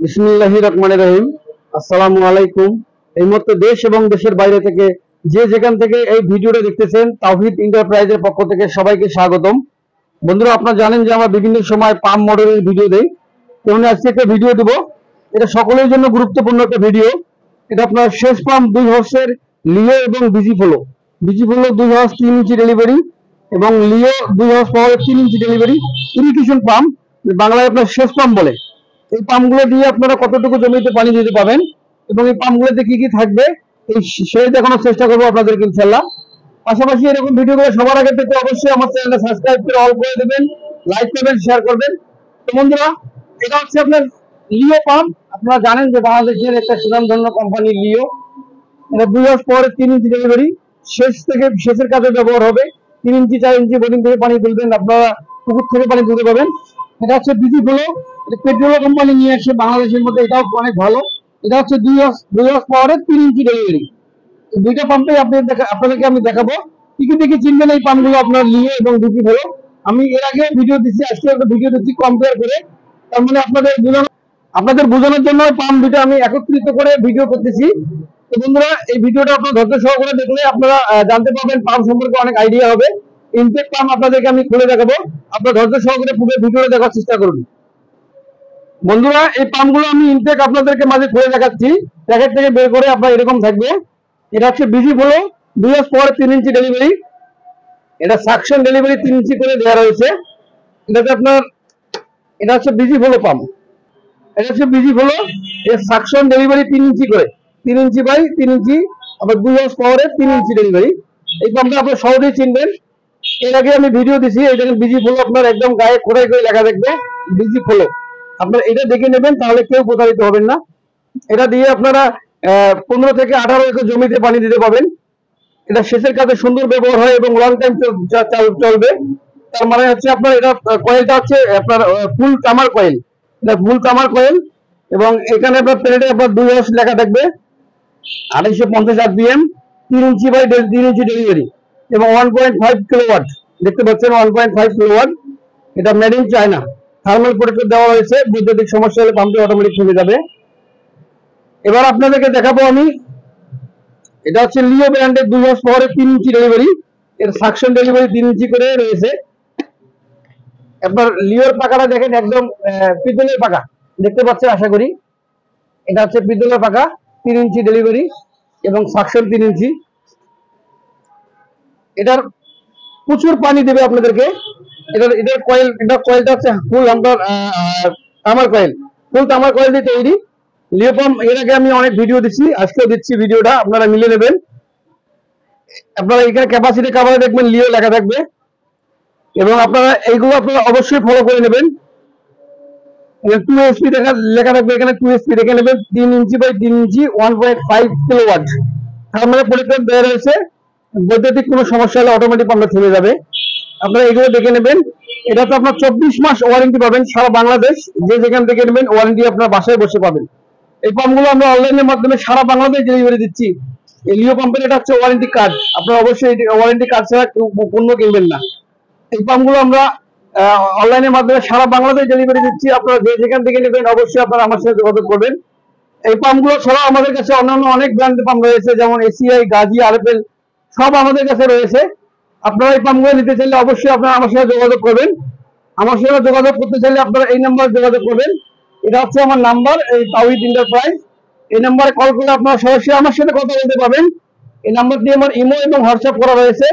বিসমিল্লাহির রহমানির রহিম। আসসালামু আলাইকুম। এই মুহূর্তে দেশ এবং দেশের বাইরে থেকে যে যেখান থেকে এই ভিডিওটা দেখতেছেন, তাওহীদ এন্টারপ্রাইজের পক্ষ থেকে সবাইকে স্বাগতম। বন্ধুরা, আপনারা জানেন যে আমরা বিভিন্ন সময় পাম্প মডেলের ভিডিও দেই, তেমনি আজকে একটা ভিডিও দেব। এটা সকলের জন্য গুরুত্বপূর্ণ একটা ভিডিও। এটা আপনার শেষ পাম্প 2 হর্সের লিও এবং busy flow. Busy flow 2 horse 3 inch delivery এবং লিও 2 হর্স পাওয়ারের 3 ইঞ্চি ডেলিভারি ইরিগেশন পাম্প, বাংলায় আপনার শেষ পাম্প বলে। এই পাম্পগুলো দিয়ে আপনারা কতটুকু জমিতে পানি দিতে পাবেন এবং এই পাম্পগুলোতে কি কি থাকবে এই সেটা দেখানোর চেষ্টা করবো আপনাদেরকে ইনশাআল্লাহ। পাশাপাশি এরকম ভিডিওগুলো সবার আগে পেতে অবশ্যই আমার চ্যানেলটা সাবস্ক্রাইব করে অল করে দেবেন, লাইক করবেন, শেয়ার করবেন। তো বন্ধুরা, এটা হচ্ছে আপনার লিও পাম্প। আপনারা জানেন যে বাংলাদেশের একটা সুনামধন্য কোম্পানি লিও। এটা 2 হর্স পাওয়ারের 3 ইঞ্চি ডেলিভারি, শেষের কাজে ব্যবহার হবে। 3 ইঞ্চি 4 ইঞ্চি বোরিং থেকে পানি তুলবেন, আপনারা পুকুর থেকে পানি তুলতে পাবেন। এটা হচ্ছে বিজি ফ্লো, এটা পেট্রোল কোম্পানি নিয়ে আসছে বাংলাদেশের মধ্যে, এটাও অনেক ভালো। এটা হচ্ছে 2 হর্স পাওয়ারের 3 ইঞ্চি ডেলিভারি। দুইটা পাম্পে আপনাদেরকে আমি দেখাবো কি কি চিনবেন এই পাম্পগুলো আপনার লিও এবং বিজি ফ্লো। আমি এর আগে ভিডিও দিচ্ছি, আজকে একটা ভিডিও দিচ্ছি কম্পেয়ার করে। তার মানে আপনাদের বোঝানোর জন্য পাম্প দুটো আমি একত্রিত করে ভিডিও করতেছি। তো বন্ধুরা, এই ভিডিওটা আপনারা ধৈর্য সহকারে দেখলে আপনারা জানতে পারবেন, পাম্প সম্পর্কে অনেক আইডিয়া হবে। ইনটেক পাম্প আপনাদেরকে আমি খুলে দেখাবো, আপনারা ধৈর্য সহকারে পুরো ভিডিওটা দেখার চেষ্টা করুন। বন্ধুরা, এই পাম্পগুলো আমি ইনটেক আপনাদেরকে মাঝে খুলে দেখাচ্ছি, প্যাকেট থেকে বের করে আপনার এরকম থাকবে। এটা হচ্ছে বিজি ফ্লো 2 হর্স পাওয়ারের 3 ইঞ্চি ডেলিভারি। এটা সাকশন ডেলিভারি 3 ইঞ্চি করে দেওয়া রয়েছে। এটা হচ্ছে বিজি ফ্লো পাম্প। এটা হচ্ছে বিজি ফ্লো, এর সাকশন ডেলিভারি 3 ইঞ্চি করে, 3 ইঞ্চি বাই 3 ইঞ্চি, আবার 2 হর্স পাওয়ারের 3 ইঞ্চি ডেলিভারি। এই পাম্পটা আপনারা সহজেই চিনবেন। এর আগে আমি ভিডিও দিছি, এই দেখেন বিজি ফ্লো, আপনার একদম গায়ে খোদাই করে লেখা দেখবে বিজি ফ্লো। আপনারা এটা দেখে নেবেন, তাহলে কেউ প্রতারিত হবেন না। এটা দিয়ে আপনারা 15 থেকে 18 একর জমিতে পানি দিতে পাবেন। এটা সেচের কাজে সুন্দর ব্যবহার হয় এবং লং টাইম চলবে। তার মানে হচ্ছে আপনার এটা কয়েলটা হচ্ছে আপনার ফুল তামার কয়েল, এটা ফুল তামার কয়েল। এবং এখানে আপনার প্লেটে আপনার 2 হর্স লেখা থাকবে, 250 RPM, 3 inch by 3 inch delivery এবং 1.5 কিলোওয়াট। দেখতে পাচ্ছেন 1.5 কিলোওয়াট। এটা made in China, thermal protector দেওয়া হয়েছে, বৈদ্যুতিক সমস্যা হলে পাম্পটি অটোমেটিক থেমে যাবে। এবার আপনাদেরকে দেখাবো আমি, এটা হচ্ছে লিও ব্র্যান্ডের 2 হর্স পাওয়ারের 3 ইঞ্চি ডেলিভারি। এর সাকশন ডেলিভারি 3 ইঞ্চি করে রয়েছে। আপনার লিওর পাকাটা দেখেন, একদম পিতলের পাকা দেখতে পাচ্ছেন আশা করি। এটা হচ্ছে পিতলের পাকা, 3 ইঞ্চি ডেলিভারি এবং সাকশন 3 ইঞ্চি। এটার প্রচুর পানি দেবে আপনাদেরকে। কয়েলটা হচ্ছে ফুল আপনার তামার কয়েল, ফুল তামার কয়েল দিয়ে তৈরি লিও পাম্প। এর আগে আমি অনেক ভিডিও দিচ্ছি, আজকেও দিচ্ছি, ভিডিওটা আপনারা মিলে নেবেন। আপনারা এখানে ক্যাপাসিটি কাভারে দেখবেন লিও লেখা থাকবে এবং আপনারা এইগুলো আপনারা অবশ্যই ফলো করে নেবেন। 2 এসপি লেখা থাকবে, এখানে 2 এসপি দেখে নেবেন, 3 ইঞ্চি বাই 3 ইঞ্চি, 1.5 কিলোওয়াট। তার মানে পরিমাণ দেওয়া রয়েছে, বৈদ্যুতিক কোনো সমস্যা হলে অটোমেটিক পাম্পটা থেমে যাবে। আপনারা এগুলো দেখে নেবেন। এটা তো আপনার 24 মাস ওয়ারেন্টি পাবেন সারা বাংলাদেশ, যে যেখান থেকে নেবেন ওয়ারেন্টি আপনার বাসায় বসে পাবেন। এই পাম্পগুলো আমরা অনলাইনের মাধ্যমে সারা বাংলাদেশ ডেলিভারি দিচ্ছি। এই লিও পাম্পের এটা হচ্ছে ওয়ারেন্টি কার্ড, আপনারা অবশ্যই ওয়ারেন্টি কার্ড ছাড়া পণ্য কিনবেন না। এই পাম্পগুলো আমরা অনলাইনের মাধ্যমে সারা বাংলাদেশ ডেলিভারি দিচ্ছি, আপনারা যে যেখান থেকে নেবেন অবশ্যই আপনারা আমার সাথে যোগাযোগ করবেন। এই পাম্পগুলো ছাড়াও আমাদের কাছে অন্যান্য অনেক ব্র্যান্ডের পাম্প রয়েছে, যেমন এসিআই, গাজি, আরএফএল সব আমাদের কাছে রয়েছে। আপনারা এই পাম্পগুলো নিতে চাইলে অবশ্যই আপনারা আমার সাথে যোগাযোগ করবেন। আমার সাথে যোগাযোগ করতে চাইলে আপনারা এই নাম্বারে যোগাযোগ করবেন। এটা হচ্ছে আমার নাম্বার, এই তাওহীদ এন্টারপ্রাইজ। এই নাম্বারে কল করলে আপনারা সরাসরি আমার সাথে কথা বলতে পারবেন। এই নাম্বার দিয়ে আমার ইমো এবং হোয়াটসঅ্যাপ করা রয়েছে,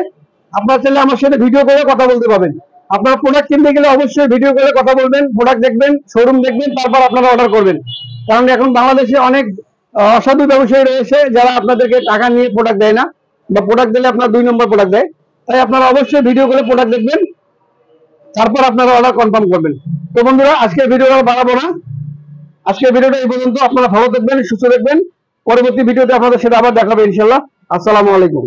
আপনারা চাইলে আমার সাথে ভিডিও করে কথা বলতে পারবেন। আপনারা প্রোডাক্ট কিনতে গেলে অবশ্যই ভিডিও করে কথা বলবেন, প্রোডাক্ট দেখবেন, শোরুম দেখবেন, তারপর আপনারা অর্ডার করবেন। কারণ এখন বাংলাদেশে অনেক অসাধু ব্যবসায়ী রয়েছে যারা আপনাদেরকে টাকা নিয়ে প্রোডাক্ট দেয় না, বা প্রোডাক্ট দিলে আপনার 2 নম্বর প্রোডাক্ট দেয়। তাই আপনারা অবশ্যই ভিডিও করে প্রোডাক্ট দেখবেন, তারপর আপনারা অর্ডার কনফার্ম করবেন। তো বন্ধুরা, আজকের ভিডিওটা বাড়াবো না, আজকের ভিডিওটা এই পর্যন্ত। আপনারা ভালো থাকবেন, সুস্থ থাকবেন। পরবর্তী ভিডিওতে আপনাদের সাথে আবার দেখা হবে ইনশাআল্লাহ। আসসালামু আলাইকুম।